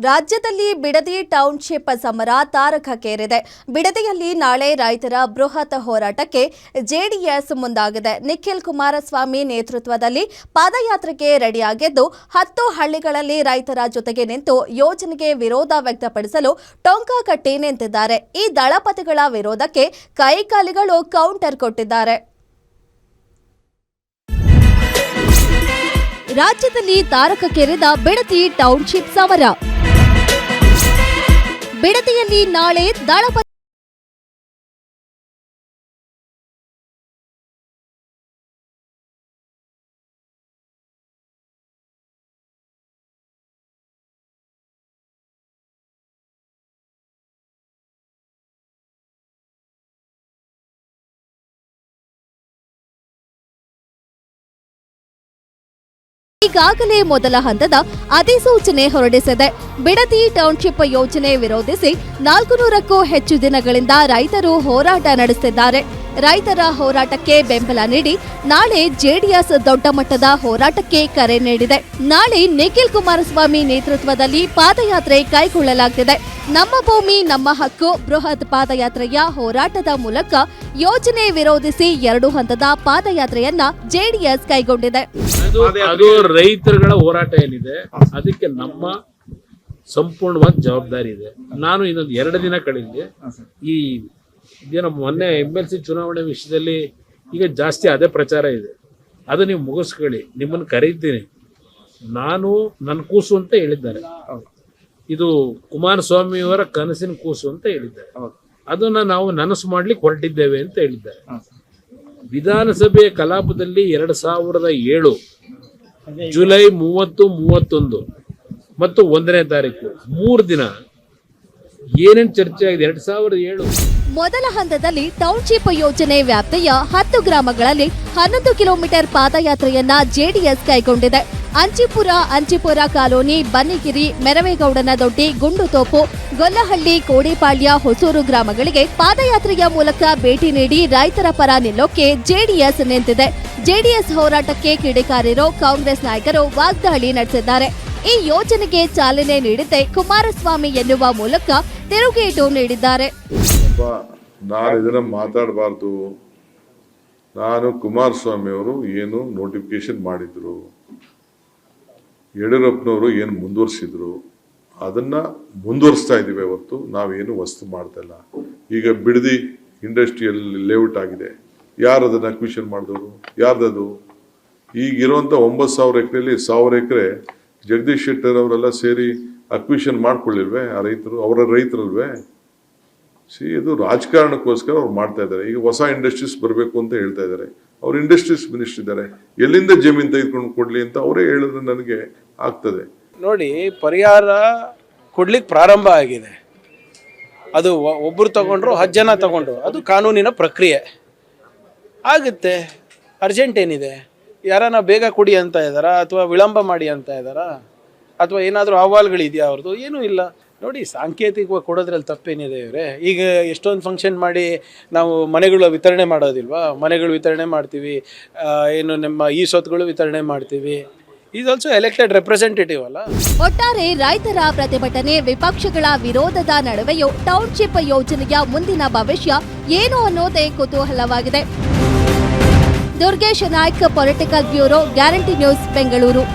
ರಾಜ್ಯದಲ್ಲಿ ಬಿಡದಿ ಟೌನ್ಶಿಪ್ ಸಮರ ತಾರಕಕ್ಕೇರಿದೆ. ಬಿಡದಿಯಲ್ಲಿ ನಾಳೆ ರೈತರ ಬೃಹತ್ ಹೋರಾಟಕ್ಕೆ ಜೆಡಿಎಸ್ ಮುಂದಾಗಿದೆ. ನಿಖಿಲ್ ಕುಮಾರಸ್ವಾಮಿ ನೇತೃತ್ವದಲ್ಲಿ ಪಾದಯಾತ್ರೆಗೆ ರೆಡಿಯಾಗಿದ್ದು 10 ಹಳ್ಳಿಗಳಲ್ಲಿ ರೈತರ ಜೊತೆಗೆ ನಿಂತು ಯೋಜನೆಗೆ ವಿರೋಧ ವ್ಯಕ್ತಪಡಿಸಲು ಟೊಂಕ ಕಟ್ಟಿ ನಿಂತಿದ್ದಾರೆ. ಈ ದಳಪತಿಗಳ ವಿರೋಧಕ್ಕೆ ಕೈಕಾಲಿಗಳು ಕೌಂಟರ್ ಕೊಟ್ಟಿದ್ದಾರೆ. ರಾಜ್ಯದಲ್ಲಿ ತಾರಕಕ್ಕೇರಿದ ಬಿಡದಿ ಟೌನ್ಶಿಪ್ ಸಮರ. ಬಿಡದಿಯಲ್ಲಿ ನಾಳೆ ದಳಪತಿ ಈಗಾಗಲೇ ಮೊದಲ ಹಂತದ ಅಧಿಸೂಚನೆ ಹೊರಡಿಸಿದೆ. ಬಿಡದಿ ಟೌನ್ಶಿಪ್ ಯೋಜನೆ ವಿರೋಧಿಸಿ 400ಕ್ಕೂ ಹೆಚ್ಚು ದಿನಗಳಿಂದ ರೈತರು ಹೋರಾಟ ನಡೆಸುತ್ತಿದ್ದಾರೆ. ರೈತರ ಹೋರಾಟಕ್ಕೆ ಬೆಂಬಲ ನೀಡಿ ನಾಳೆ ಜೆಡಿಎಸ್ ದೊಡ್ಡ ಮಟ್ಟದ ಹೋರಾಟಕ್ಕೆ ಕರೆ ನೀಡಿದೆ. ನಾಳೆ ನಿಖಿಲ್ ಕುಮಾರಸ್ವಾಮಿ ನೇತೃತ್ವದಲ್ಲಿ ಪಾದಯಾತ್ರೆ ಕೈಗೊಳ್ಳಲಾಗುತ್ತಿದೆ. ನಮ್ಮ ಭೂಮಿ ನಮ್ಮ ಹಕ್ಕು ಬೃಹತ್ ಪಾದಯಾತ್ರೆಯ ಹೋರಾಟದ ಮೂಲಕ ಯೋಜನೆ ವಿರೋಧಿಸಿ 2 ಹಂತದ ಪಾದಯಾತ್ರೆಯನ್ನ ಜೆಡಿಎಸ್ ಕೈಗೊಂಡಿದೆ. ಅದು ರೈತರುಗಳ ಹೋರಾಟ ಏನಿದೆ ಅದಕ್ಕೆ ನಮ್ಮ ಸಂಪೂರ್ಣವಾದ ಜವಾಬ್ದಾರಿ ಇದೆ. ನಾನು ಇನ್ನೊಂದು 2 ದಿನ ಕಳೆದಿದೆ. ಈ ಇದೇನೋ ಮೊನ್ನೆ MLC ಚುನಾವಣೆ ವಿಷಯದಲ್ಲಿ ಈಗ ಜಾಸ್ತಿ ಅದೇ ಪ್ರಚಾರ ಇದೆ. ಅದು ನೀವು ಮುಗಿಸ್ಕೊಳ್ಳಿ, ನಿಮ್ಮನ್ನು ಕರೀತೀನಿ. ನಾನು ನನ್ನ ಕೂಸು ಅಂತ ಹೇಳಿದ್ದಾರೆ. ಇದು ಕುಮಾರಸ್ವಾಮಿಯವರ ಕನಸಿನ ಕೂಸು ಅಂತ ಹೇಳಿದ್ದಾರೆ. ಅದನ್ನ ನಾವು ನನಸು ಮಾಡ್ಲಿಕ್ಕೆ ಹೊರಟಿದ್ದೇವೆ ಅಂತ ಹೇಳಿದ್ದಾರೆ. ವಿಧಾನಸಭೆಯ ಕಲಾಪದಲ್ಲಿ 2007 ಜುಲೈ 30, 31 ಮತ್ತು 1ನೇ ತಾರೀಕು 3 ದಿನ ಏನೇನು ಚರ್ಚೆ ಆಗಿದೆ. 2007 ಮೊದಲ ಹಂತದಲ್ಲಿ ಟೌನ್ಶಿಪ್ ಯೋಜನೆ ವ್ಯಾಪ್ತಿಯ 10 ಗ್ರಾಮಗಳಲ್ಲಿ 11 ಕಿಲೋಮೀಟರ್ ಪಾದಯಾತ್ರೆಯನ್ನ ಜೆಡಿಎಸ್ ಕೈಗೊಂಡಿದೆ. ಅಂಚಿಪುರ ಕಾಲೋನಿ, ಬನ್ನಿಗಿರಿ, ಮೆರವೇಗೌಡನದೊಡ್ಡಿ, ಗುಂಡುತೋಪು, ಗೊಲ್ಲಹಳ್ಳಿ, ಕೋಡಿಪಾಳ್ಯ, ಹೊಸೂರು ಗ್ರಾಮಗಳಿಗೆ ಪಾದಯಾತ್ರೆಯ ಮೂಲಕ ಭೇಟಿ ನೀಡಿ ರೈತರ ಪರ ನಿಲ್ಲೋಕೆ ಜೆಡಿಎಸ್ ನಿಂತಿದೆ. ಜೆಡಿಎಸ್ ಹೋರಾಟಕ್ಕೆ ಕಿಡಿಕಾರಿರೋ ಕಾಂಗ್ರೆಸ್ ನಾಯಕರು ವಾಗ್ದಾಳಿ ನಡೆಸಿದ್ದಾರೆ. ಈ ಯೋಜನೆಗೆ ಚಾಲನೆ ನೀಡಿದ್ದೆ ಕುಮಾರಸ್ವಾಮಿ ಎನ್ನುವ ಮೂಲಕ ತಿರುಗೇಟು ನೀಡಿದ್ದಾರೆ. ನಾನು ಇದನ್ನ ಮಾತಾಡಬಾರ್ದು. ನಾನು ಕುಮಾರಸ್ವಾಮಿ ಅವರು ಏನು ನೋಟಿಫಿಕೇಶನ್ ಮಾಡಿದ್ರು, ಯಡಿಯೂರಪ್ಪನವರು ಏನು ಮುಂದುವರಿಸಿದ್ರು ಅದನ್ನ ಮುಂದುವರಿಸ್ತಾ ಇದೀವಿ. ಹೊತ್ತು ನಾವೇನು ವಸ್ತು ಮಾಡ್ತಾ ಇಲ್ಲ. ಈಗ ಬಿಡದಿ ಇಂಡಸ್ಟ್ರಿಯಲ್ ಲೇಔಟ್ ಆಗಿದೆ. ಯಾರು ಅದನ್ನ ಅಕ್ವಿಷನ್ ಮಾಡಿದವರು? ಯಾರ್ದದು? ಈಗಿರುವಂಥ 9,000 ಎಕರೆಯಲ್ಲಿ 1,000 ಎಕರೆ ಜಗದೀಶ್ ಶೆಟ್ಟರ್ ಅವರೆಲ್ಲ ಸೇರಿ ಅಕ್ವಿಷನ್ ಮಾಡ್ಕೊಳ್ಳಿಲ್ವೇ? ಆ ರೈತರು ಅವರ ರೈತರಲ್ವೇ? ಇದು ರಾಜಕಾರಣಕ್ಕೋಸ್ಕರ ಅವ್ರು ಮಾಡ್ತಾ ಇದ್ದಾರೆ. ಈಗ ಹೊಸ ಇಂಡಸ್ಟ್ರೀಸ್ ಬರಬೇಕು ಅಂತ ಹೇಳ್ತಾ ಇದ್ದಾರೆ. ಅವ್ರು ಇಂಡಸ್ಟ್ರೀಸ್ ಮಿನಿಸ್ಟರ್ ಇದ್ದಾರೆ. ಎಲ್ಲಿಂದ ಜಮೀನು ತೆಗೆದುಕೊಂಡು ಕೊಡ್ಲಿ ಅಂತ ಅವರೇ ಹೇಳಿದ್ರೆ ನನಗೆ ಆಗ್ತದೆ. ನೋಡಿ, ಪರಿಹಾರ ಕೊಡ್ಲಿಕ್ಕೆ ಪ್ರಾರಂಭ ಆಗಿದೆ. ಅದು ಒಬ್ಬರು ತಗೊಂಡ್ರು 10 ಜನ ತಗೊಂಡ್ರು, ಅದು ಕಾನೂನಿನ ಪ್ರಕ್ರಿಯೆ ಆಗುತ್ತೆ. ಅರ್ಜೆಂಟ್ ಏನಿದೆ? ಯಾರನ್ನ ಬೇಗ ಕೊಡಿ ಅಂತ ಇದ್ದಾರಾ ಅಥವಾ ವಿಳಂಬ ಮಾಡಿ ಅಂತ ಇದ್ದಾರಾ ಅಥವಾ ಏನಾದರೂ ಅಹವಾಲುಗಳಿದೆಯಾ? ಅವ್ರದ್ದು ಏನೂ ಇಲ್ಲ. ನೋಡಿ, ಸಾಂಕೇತಿಕವಾಗಿ ಕೊಡೋದ್ರಲ್ಲಿ ತಪ್ಪೇನಿದೆ ಇವರೇ? ಈಗ ಎಷ್ಟೊಂದು ಫಂಕ್ಷನ್ ಮಾಡಿ ನಾವು ಮನೆಗಳ ವಿತರಣೆ ಮಾಡೋದಿಲ್ವಾ? ಮನೆಗಳು ವಿತರಣೆ ಮಾಡ್ತೀವಿ, ಏನು ನಮ್ಮ ಈ ಸೊತ್ತುಗಳು ವಿತರಣೆ ಮಾಡ್ತೀವಿ. ಈಸ್ ಆಲ್ಸೋ ಎಲೆಕ್ಟೆಡ್ ರೆಪ್ರೆಸೆಂಟೇಟಿವ್ ಅಲ್ಲ. ಒಟ್ಟಾರೆ ರೈತರ ಪ್ರತಿಭಟನೆ, ವಿಪಕ್ಷಗಳ ವಿರೋಧದ ನಡುವೆಯೂ ಟೌನ್ಶಿಪ್ ಯೋಜನೆಯ ಮುಂದಿನ ಭವಿಷ್ಯ ಏನು ಅನ್ನೋದೇ ಕುತೂಹಲವಾಗಿದೆ. Durgesh Naik, political bureau, guarantee news, Bengaluru.